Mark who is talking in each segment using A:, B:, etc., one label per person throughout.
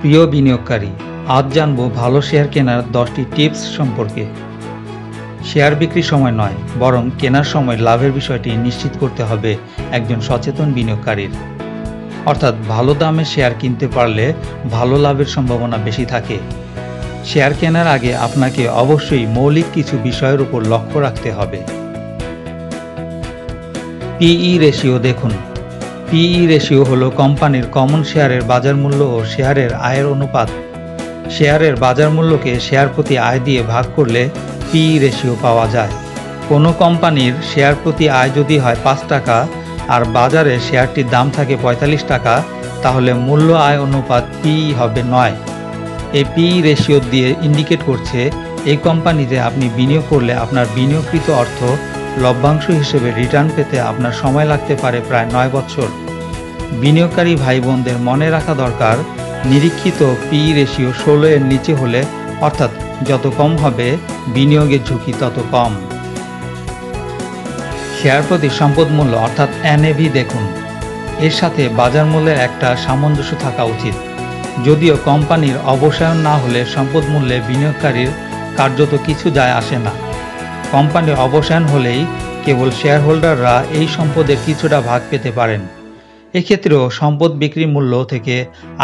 A: প্রিয় বিনিয়োগকারী, আজ জানব ভালো শেয়ার কেনার 10টি টিপস সম্পর্কে। শেয়ার বিক্রির সময় নয়, বরং কেনার সময় লাভের বিষয়টি নিশ্চিত করতে হবে একজন সচেতন বিনিয়োগকারীর। অর্থাৎ ভালো দামে শেয়ার কিনতে পারলে ভালো লাভের সম্ভাবনা বেশি থাকে। শেয়ার কেনার আগে আপনাকে অবশ্যই মৌলিক কিছু বিষয়ের উপর লক্ষ্য রাখতে হবে। পিই রেশিও দেখুন। পিই রেশিও হলো কোম্পানির কমন শেয়ারের বাজার মূল্য ও শেয়ারের আয়ের অনুপাত। শেয়ারের বাজার মূল্যকে শেয়ার প্রতি আয় দিয়ে ভাগ করলে পিই রেশিও পাওয়া যায়। কোনো কোম্পানির শেয়ার প্রতি আয় যদি হয় 5 টাকা আর বাজারে শেয়ারটির দাম থাকে 45 টাকা, তাহলে মূল্য আয় অনুপাত পিই হবে 9। এই পিই রেশিও দিয়ে ইন্ডিকেট করছে এই কোম্পানিতে আপনি বিনিয়োগ করলে আপনার বিনিয়োগকৃত অর্থ লভ্যাংশ হিসেবে রিটার্ন পেতে আপনার সময় লাগতে পারে প্রায় 9 বছর। বিনিয়োগকারী ভাই বোনদের মনে রাখা দরকার, নিরীক্ষিত পিই রেশিও 16 এর নিচে হলে, অর্থাৎ যত কম হবে বিনিয়োগের ঝুঁকি তত কম। শেয়ার প্রতি সম্পদ মূল্য অর্থাৎ এনএভি দেখুন। এর সাথে বাজার মূল্যের একটা সামঞ্জস্য থাকা উচিত। যদিও কোম্পানির অবসায়ন না হলে সম্পদ মূল্যে বিনিয়োগকারীর কার্যত কিছু যায় আসে না। কোম্পানির অবসায়ন হলেই কেবল শেয়ার হোল্ডাররা এই সম্পদের কিছুটা ভাগ পেতে পারেন। এক্ষেত্রেও সম্পদ বিক্রির মূল্য থেকে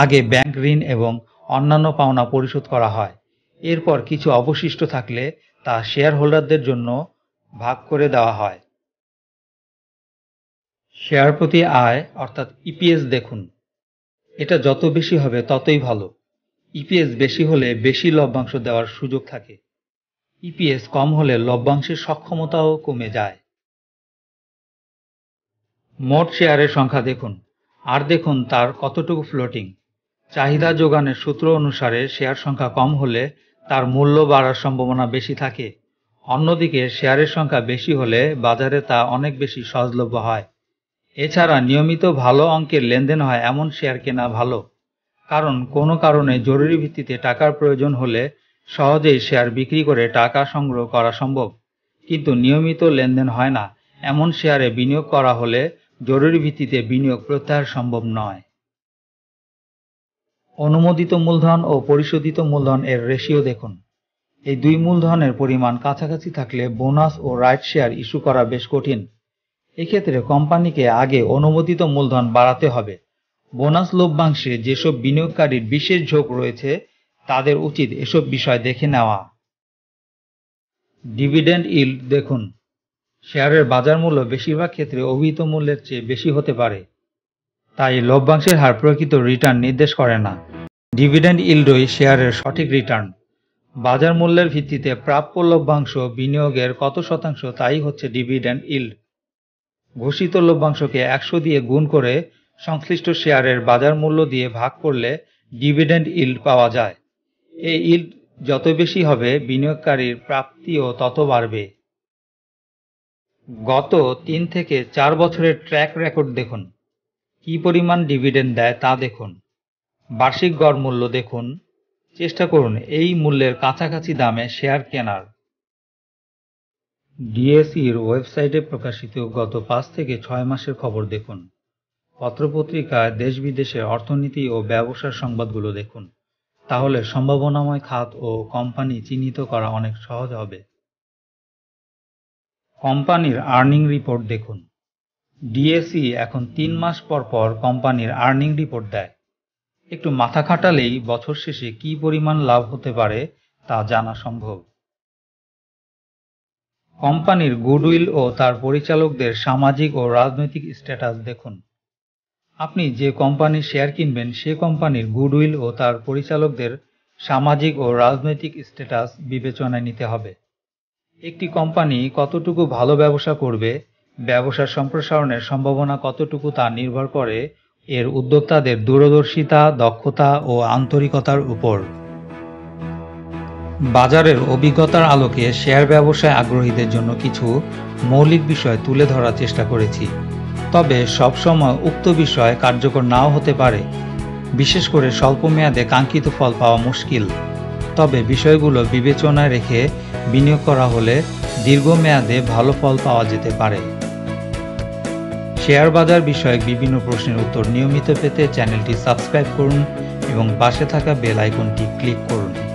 A: আগে ব্যাংক ঋণ এবং অন্যান্য পাওনা পরিশোধ করা হয়। এরপর কিছু অবশিষ্ট থাকলে তা শেয়ার হোল্ডারদের জন্য ভাগ করে দেওয়া হয়। শেয়ার প্রতি আয় অর্থাৎ ইপিএস দেখুন। এটা যত বেশি হবে ততই ভালো। ইপিএস বেশি হলে বেশি লভ্যাংশ দেওয়ার সুযোগ থাকে। ইপিএস কম হলে লভ্যাংশের সক্ষমতাও কমে যায়। মোট শেয়ারের সংখ্যা দেখুন আর দেখুন তার কতটুকু ফ্লোটিং। চাহিদা যোগানের সূত্র অনুসারে শেয়ার সংখ্যা কম হলে তার মূল্য বাড়ার সম্ভাবনা বেশি থাকে। অন্যদিকে শেয়ারের সংখ্যা বেশি হলে বাজারে তা অনেক বেশি সহজলভ্য হয়। এছাড়া নিয়মিত ভালো অঙ্কের লেনদেন হয় এমন শেয়ার কেনা ভালো, কারণ কোনো কারণে জরুরি ভিত্তিতে টাকার প্রয়োজন হলে সহজেই শেয়ার বিক্রি করে টাকা সংগ্রহ করা সম্ভব। কিন্তু নিয়মিত লেনদেন হয় না এমন শেয়ারে বিনিয়োগ করা হলে জরুরি ভিত্তিতে বিনিয়োগ প্রত্যাহার সম্ভব নয়। অনুমোদিত মূলধন ও পরিশোধিত মূলধন এর রেশিও দেখুন। এই দুই মূলধনের পরিমাণ কাছাকাছি থাকলে বোনাস ও রাইট শেয়ার ইস্যু করা বেশ কঠিন। এক্ষেত্রে কোম্পানিকে আগে অনুমোদিত মূলধন বাড়াতে হবে। বোনাস লভ্যাংশে যেসব বিনিয়োগকারীর বিশেষ ঝোঁক রয়েছে তাদের উচিত এসব বিষয় দেখে নেওয়া। ডিভিডেন্ড ইল্ড দেখুন। শেয়ারের বাজার মূল্য বেশিরভাগ ক্ষেত্রে অভিহিত মূল্যের চেয়ে বেশি হতে পারে, তাই লভ্যাংশের হার প্রকৃত রিটার্ন নির্দেশ করে না। ডিভিডেন্ড ইল্ডই শেয়ারের সঠিক রিটার্ন। বাজার মূল্যের ভিত্তিতে প্রাপ্য লভ্যাংশ বিনিয়োগের কত শতাংশ তাই হচ্ছে ডিভিডেন্ড ইল্ড। ঘোষিত লভ্যাংশকে 100 দিয়ে গুণ করে সংশ্লিষ্ট শেয়ারের বাজার মূল্য দিয়ে ভাগ করলে ডিভিডেন্ড ইল্ড পাওয়া যায়। এই ইল্ড যত বেশি হবে বিনিয়োগকারীর প্রাপ্তিও তত বাড়বে। গত 3 থেকে 4 বছরের ট্র্যাক রেকর্ড দেখুন। কি পরিমাণ ডিভিডেন্ড দেয় তা দেখুন। বার্ষিক গড় মূল্য দেখুন। চেষ্টা করুন এই মূল্যের কাছাকাছি দামে শেয়ার কেনার। ডিএসইর ওয়েবসাইটে প্রকাশিত গত 5 থেকে 6 মাসের খবর দেখুন। পত্রপত্রিকায় দেশ বিদেশের অর্থনীতি ও ব্যবসার সংবাদগুলো দেখুন। তাহলে সম্ভাবনাময় খাত ও কোম্পানি চিহ্নিত করা অনেক সহজ হবে। কোম্পানির আর্নিং রিপোর্ট দেখুন। ডিএসই এখন 3 মাস পর পর কোম্পানির আর্নিং রিপোর্ট দেয়। একটু মাথা খাটালেই বছর শেষে কী পরিমাণ লাভ হতে পারে তা জানা সম্ভব। কোম্পানির গুডউইল ও তার পরিচালকদের সামাজিক ও রাজনৈতিক স্ট্যাটাস দেখুন। আপনি যে কোম্পানির শেয়ার কিনবেন সে কোম্পানির গুডউইল ও তার পরিচালকদের সামাজিক ও রাজনৈতিক স্ট্যাটাস বিবেচনায় নিতে হবে। একটি কোম্পানি কতটুকু ভালো ব্যবসা করবে, ব্যবসার সম্প্রসারণের সম্ভাবনা কতটুকু তা নির্ভর করে এর উদ্যোক্তাদের দূরদর্শিতা, দক্ষতা ও আন্তরিকতার উপর। বাজারের অভিজ্ঞতার আলোকে শেয়ার ব্যবসায় আগ্রহীদের জন্য কিছু মৌলিক বিষয় তুলে ধরার চেষ্টা করেছি। তবে সবসময় উক্ত বিষয় কার্যকর নাও হতে পারে, বিশেষ করে স্বল্প মেয়াদে কাঙ্ক্ষিত ফল পাওয়া মুশকিল। তবে বিষয়গুলো বিবেচনায় রেখে বিনিয়োগ করা হলে দীর্ঘমেয়াদে ভালো ফল পাওয়া যেতে পারে। শেয়ার বাজার বিষয়ক বিভিন্ন প্রশ্নের উত্তর নিয়মিত পেতে চ্যানেলটি সাবস্ক্রাইব করুন এবং পাশে থাকা বেল আইকনটি ক্লিক করুন।